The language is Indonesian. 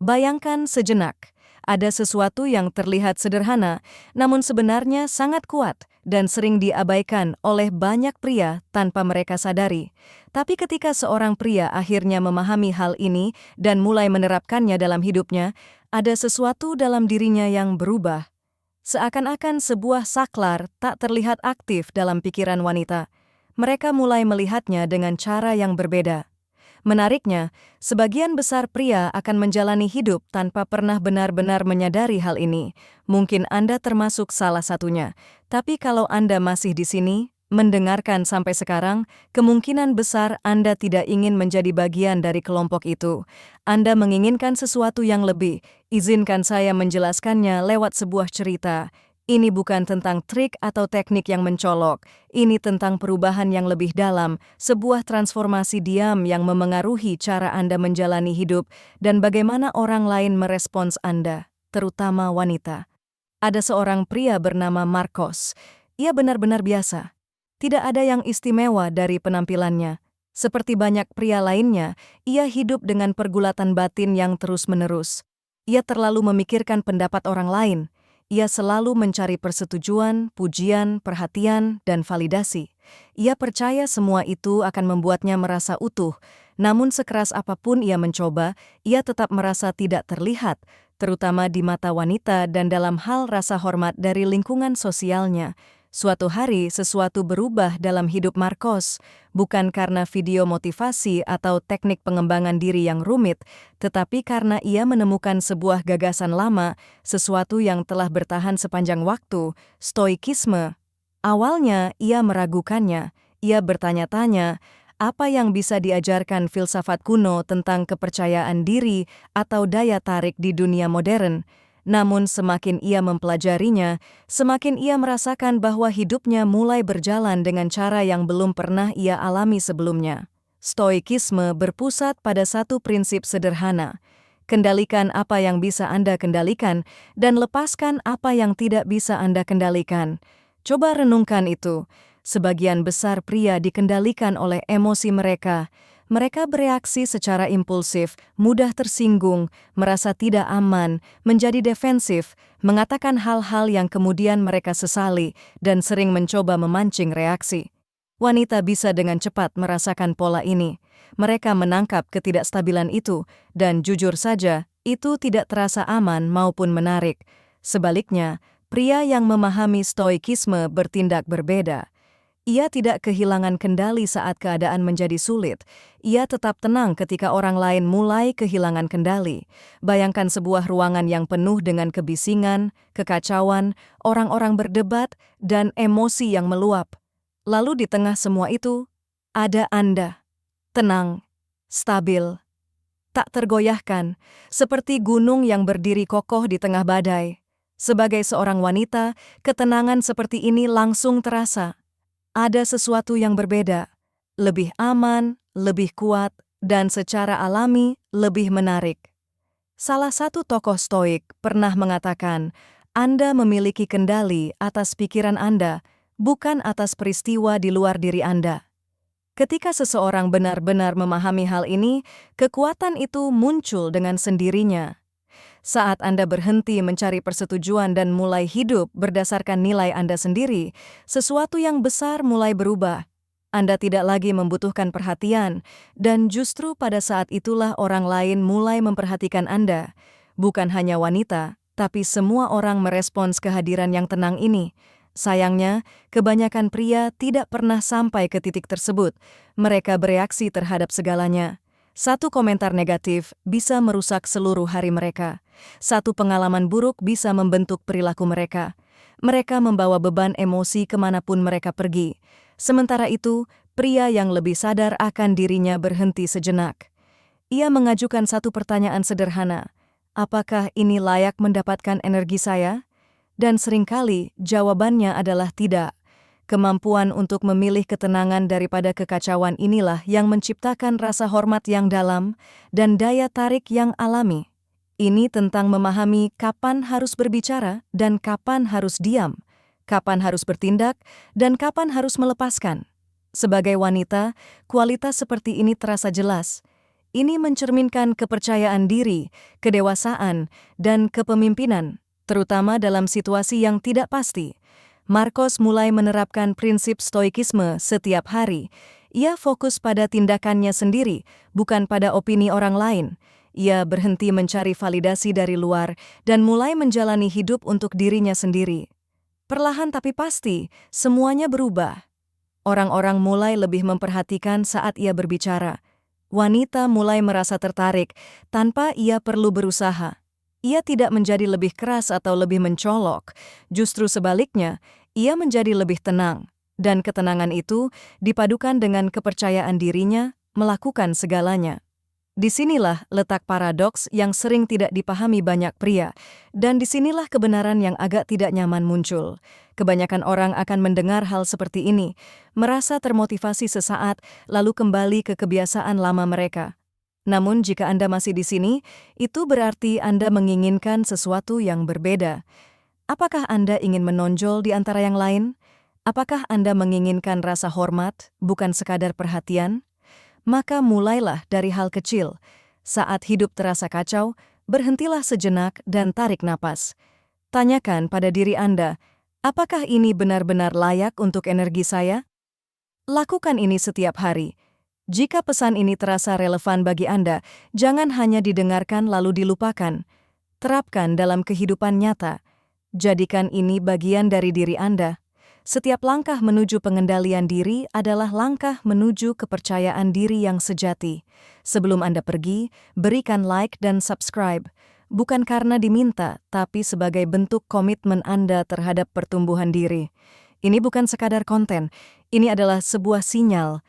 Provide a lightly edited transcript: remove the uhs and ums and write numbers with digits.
Bayangkan sejenak, ada sesuatu yang terlihat sederhana, namun sebenarnya sangat kuat dan sering diabaikan oleh banyak pria tanpa mereka sadari. Tapi ketika seorang pria akhirnya memahami hal ini dan mulai menerapkannya dalam hidupnya, ada sesuatu dalam dirinya yang berubah. Seakan-akan sebuah saklar tak terlihat aktif dalam pikiran wanita. Mereka mulai melihatnya dengan cara yang berbeda. Menariknya, sebagian besar pria akan menjalani hidup tanpa pernah benar-benar menyadari hal ini. Mungkin Anda termasuk salah satunya. Tapi kalau Anda masih di sini, mendengarkan sampai sekarang, kemungkinan besar Anda tidak ingin menjadi bagian dari kelompok itu. Anda menginginkan sesuatu yang lebih. Izinkan saya menjelaskannya lewat sebuah cerita. Ini bukan tentang trik atau teknik yang mencolok. Ini tentang perubahan yang lebih dalam, sebuah transformasi diam yang memengaruhi cara Anda menjalani hidup dan bagaimana orang lain merespons Anda, terutama wanita. Ada seorang pria bernama Marcos. Ia benar-benar biasa. Tidak ada yang istimewa dari penampilannya. Seperti banyak pria lainnya, ia hidup dengan pergulatan batin yang terus-menerus. Ia terlalu memikirkan pendapat orang lain. Ia selalu mencari persetujuan, pujian, perhatian, dan validasi. Ia percaya semua itu akan membuatnya merasa utuh, namun sekeras apapun ia mencoba, ia tetap merasa tidak terlihat, terutama di mata wanita dan dalam hal rasa hormat dari lingkungan sosialnya. Suatu hari sesuatu berubah dalam hidup Marcos, bukan karena video motivasi atau teknik pengembangan diri yang rumit, tetapi karena ia menemukan sebuah gagasan lama, sesuatu yang telah bertahan sepanjang waktu, stoikisme. Awalnya ia meragukannya, ia bertanya-tanya, apa yang bisa diajarkan filsafat kuno tentang kepercayaan diri atau daya tarik di dunia modern. Namun semakin ia mempelajarinya, semakin ia merasakan bahwa hidupnya mulai berjalan dengan cara yang belum pernah ia alami sebelumnya. Stoikisme berpusat pada satu prinsip sederhana. Kendalikan apa yang bisa Anda kendalikan dan lepaskan apa yang tidak bisa Anda kendalikan. Coba renungkan itu. Sebagian besar pria dikendalikan oleh emosi mereka. Mereka bereaksi secara impulsif, mudah tersinggung, merasa tidak aman, menjadi defensif, mengatakan hal-hal yang kemudian mereka sesali, dan sering mencoba memancing reaksi. Wanita bisa dengan cepat merasakan pola ini. Mereka menangkap ketidakstabilan itu, dan jujur saja, itu tidak terasa aman maupun menarik. Sebaliknya, pria yang memahami stoikisme bertindak berbeda. Ia tidak kehilangan kendali saat keadaan menjadi sulit. Ia tetap tenang ketika orang lain mulai kehilangan kendali. Bayangkan sebuah ruangan yang penuh dengan kebisingan, kekacauan, orang-orang berdebat, dan emosi yang meluap. Lalu di tengah semua itu, ada Anda. Tenang, stabil, tak tergoyahkan, seperti gunung yang berdiri kokoh di tengah badai. Sebagai seorang wanita, ketenangan seperti ini langsung terasa. Ada sesuatu yang berbeda, lebih aman, lebih kuat, dan secara alami lebih menarik. Salah satu tokoh stoik pernah mengatakan, Anda memiliki kendali atas pikiran Anda, bukan atas peristiwa di luar diri Anda. Ketika seseorang benar-benar memahami hal ini, kekuatan itu muncul dengan sendirinya. Saat Anda berhenti mencari persetujuan dan mulai hidup berdasarkan nilai Anda sendiri, sesuatu yang besar mulai berubah. Anda tidak lagi membutuhkan perhatian, dan justru pada saat itulah orang lain mulai memperhatikan Anda. Bukan hanya wanita, tapi semua orang merespons kehadiran yang tenang ini. Sayangnya, kebanyakan pria tidak pernah sampai ke titik tersebut. Mereka bereaksi terhadap segalanya. Satu komentar negatif bisa merusak seluruh hari mereka. Satu pengalaman buruk bisa membentuk perilaku mereka. Mereka membawa beban emosi kemanapun mereka pergi. Sementara itu, pria yang lebih sadar akan dirinya berhenti sejenak. Ia mengajukan satu pertanyaan sederhana. Apakah ini layak mendapatkan energi saya? Dan seringkali jawabannya adalah tidak. Kemampuan untuk memilih ketenangan daripada kekacauan inilah yang menciptakan rasa hormat yang dalam dan daya tarik yang alami. Ini tentang memahami kapan harus berbicara dan kapan harus diam, kapan harus bertindak dan kapan harus melepaskan. Sebagai wanita, kualitas seperti ini terasa jelas. Ini mencerminkan kepercayaan diri, kedewasaan, dan kepemimpinan, terutama dalam situasi yang tidak pasti. Marcos mulai menerapkan prinsip stoikisme setiap hari. Ia fokus pada tindakannya sendiri, bukan pada opini orang lain. Ia berhenti mencari validasi dari luar dan mulai menjalani hidup untuk dirinya sendiri. Perlahan tapi pasti, semuanya berubah. Orang-orang mulai lebih memperhatikan saat ia berbicara. Wanita mulai merasa tertarik tanpa ia perlu berusaha. Ia tidak menjadi lebih keras atau lebih mencolok, justru sebaliknya, ia menjadi lebih tenang. Dan ketenangan itu dipadukan dengan kepercayaan dirinya melakukan segalanya. Disinilah letak paradoks yang sering tidak dipahami banyak pria, dan disinilah kebenaran yang agak tidak nyaman muncul. Kebanyakan orang akan mendengar hal seperti ini, merasa termotivasi sesaat, lalu kembali ke kebiasaan lama mereka. Namun jika Anda masih di sini, itu berarti Anda menginginkan sesuatu yang berbeda. Apakah Anda ingin menonjol di antara yang lain? Apakah Anda menginginkan rasa hormat, bukan sekadar perhatian? Maka mulailah dari hal kecil. Saat hidup terasa kacau, berhentilah sejenak dan tarik napas. Tanyakan pada diri Anda, apakah ini benar-benar layak untuk energi saya? Lakukan ini setiap hari. Jika pesan ini terasa relevan bagi Anda, jangan hanya didengarkan lalu dilupakan. Terapkan dalam kehidupan nyata. Jadikan ini bagian dari diri Anda. Setiap langkah menuju pengendalian diri adalah langkah menuju kepercayaan diri yang sejati. Sebelum Anda pergi, berikan like dan subscribe. Bukan karena diminta, tapi sebagai bentuk komitmen Anda terhadap pertumbuhan diri. Ini bukan sekadar konten, ini adalah sebuah sinyal